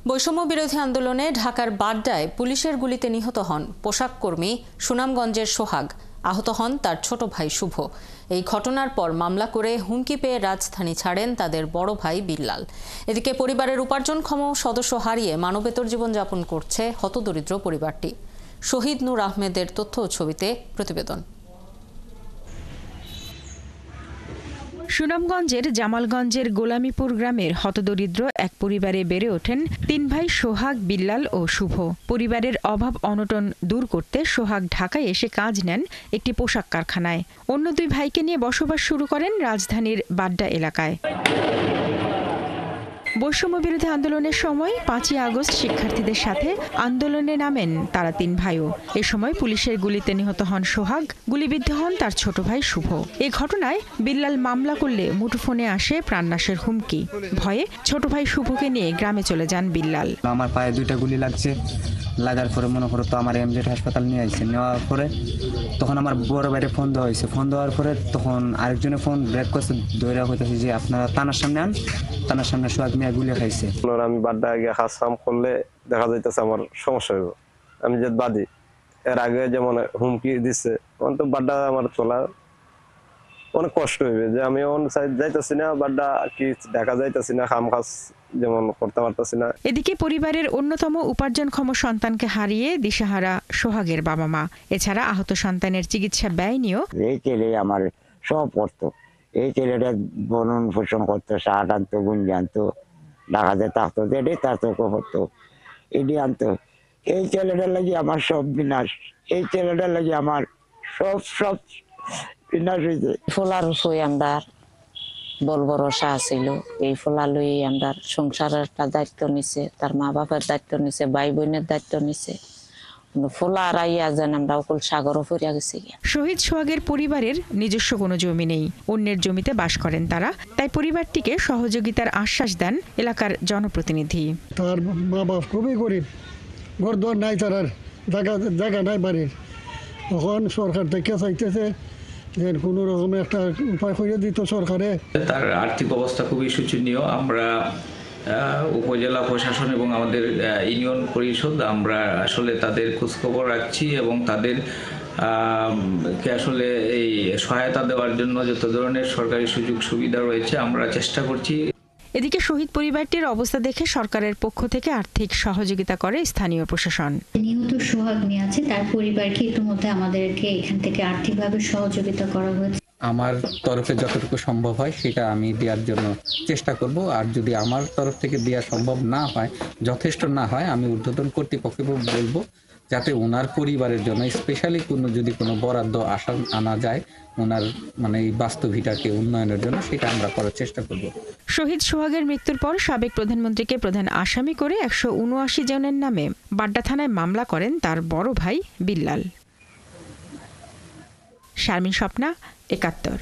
বৈষম্য বিরোধী আন্দোলনে ঢাকার বাড্ডায় পুলিশের গুলিতে নিহত হন পোশাক কর্মী সুনামগঞ্জের সোহাগ। আহত হন তার ছোট ভাই শুভ। এই ঘটনার পর মামলা করে হুমকি পেয়ে রাজধানী ছাড়েন তাদের বড় ভাই বিল্লাল। এদিকে পরিবারের উপার্জনক্ষম সদস্য হারিয়ে মানবেতর জীবনযাপন করছে হতদরিদ্র পরিবারটি। শহীদ নূর আহমেদের তথ্য ও ছবিতে প্রতিবেদন। সুনামগঞ্জের জামালগঞ্জের গোলামীপুর গ্রামের হতদরিদ্র এক পরিবারে বেড়ে ওঠেন তিন ভাই সোহাগ, বিল্লাল ও শুভ। পরিবারের অভাব অনটন দূর করতে সোহাগ ঢাকায় এসে কাজ নেন একটি পোশাক কারখানায়। অন্য দুই ভাইকে নিয়ে বসবাস শুরু করেন রাজধানীর বাড্ডা এলাকায়। বৈষম্য বিরোধী আন্দোলনের সময় 5ই আগস্ট শিক্ষার্থীদের সাথে আন্দোলনে নামেন তারা তিন ভাইও। এ সময় পুলিশের গুলিতে নিহত হন সোহাগ, গুলিবিদ্ধ হন তার ছোট ভাই শুভ। এ ঘটনায় বিল্লাল মামলা করলে মুঠোফোনে আসে প্রাণনাশের হুমকি। ভয়ে ছোট ভাই শুভকে নিয়ে গ্রামে চলে যান বিল্লাল। আমার পায়ে 2টা গুলি লাগছে, লাগার পরে মনে করো তো আমার এমজেড হাসপাতাল নিয়ে আসছে। নেওয়ার পরে তখন আমার বড় বাইরে ফোন দেওয়া হয়েছে। ফোন দেওয়ার পরে তখন আরেকজনে ফোন ব্রেক করছে, দৌড়া হইতেছে যে আপনারা থানার সামনে আন। থানার সামনে সোহাগ মিয়া গুলি খাইছে। আমি বাড্ডা গিয়ে কাজ কাম করলে দেখা যাইতেছে আমার সমস্যা হইব। আমি যে বাদী এর আগে যেমন হুমকি দিচ্ছে, তখন তো বাড্ডা আমার চলা অনেক কষ্ট হইবে। যে আমি যাইতেছি না বাড্ডা, কি দেখা যাইতেছি না, কাম কাজ যেমন করতে পারতেছি না। এদিকে পরিবারের অন্যতম উপার্জনক্ষম সন্তানকে হারিয়ে দিশাহারা সোহাগের বাবা মা। এছাড়া আহত সন্তানের চিকিৎসা ব্যয় নিয়েও এই ছেলে আমার সব করতো। এই ছেলেটা বরণ পোষণ করতো, শার্ট আনতো, গুঞ্জি আনতো, ঢাকাতে থাকতো, এটাই তার চোখে পড়তো, এটি আনতো। এই ছেলেটার লাগি আমার সব বিনাশ। এই ছেলেটার লাগি আমার সব বিনাশ হয়েছে। ফোলার হই আমরা বল ভরসা আছিল। এই ফোলা লই আমরা সংসারের একটা দায়িত্ব নিছে, তার মা বাবার দায়িত্ব নিছে, ভাই বোনের দায়িত্ব নিছে। শহীদ সোহাগের পরিবারের নিজস্ব কোনো জমি নেই, অন্যের জমিতে বাস করেন তারা। তাই পরিবারটিকে সহযোগিতার আশ্বাস দেন এলাকার জনপ্রতিনিধি। তার মা বাপ খুবই গরিব, ঘর দর নাই, তার জায়গা নাই বাড়ির। তখন সরকার থেকে চাইতেছে যে কোনো রকম একটা উপায় করে দিত সরকারে। তার আর্থিক অবস্থা খুবই শোচনীয়। আমরা উপজেলা প্রশাসন এবং আমাদের ইউনিয়ন পরিষদ আমরা আসলে তাদের খোঁজখবর রাখছি এবং তাদের কে আসলে এই সহায়তা দেওয়ার জন্য যত ধরনের সরকারি সুযোগ সুবিধা রয়েছে আমরা চেষ্টা করছি। এদিকে শহীদ পরিবারটির অবস্থা দেখে সরকারের পক্ষ থেকে আর্থিক সহযোগিতা করে স্থানীয় প্রশাসন। নিহত সোহাগ মিয়া আছে, তার পরিবারকে ইতিমধ্যে আমাদেরকে এখান থেকে আর্থিকভাবে সহযোগিতা করা হয়েছে। আমার তরফে যতটুকু সম্ভব হয় সেটা আমি দেওয়ার জন্য চেষ্টা করব। আর যদি আমার তরফ থেকে দেওয়া সম্ভব না হয়, যথেষ্ট না হয়, আমি ঊর্ধ্বতন কর্তৃপক্ষকে বলবো যাতে ওনার পরিবারের জন্য স্পেশালি যদি কোনো বরাদ্দ আনা যায় ওনার এই বাস্তবিকটাকে উন্নয়নের জন্য, সেটা আমরা করার চেষ্টা করব। শহীদ সোহাগের মৃত্যুর পর সাবেক প্রধানমন্ত্রীকে প্রধান আসামি করে 179 জনের নামে বাড্ডা থানায় মামলা করেন তার বড় ভাই বিল্লাল। শারমিন স্বপ্না, 71।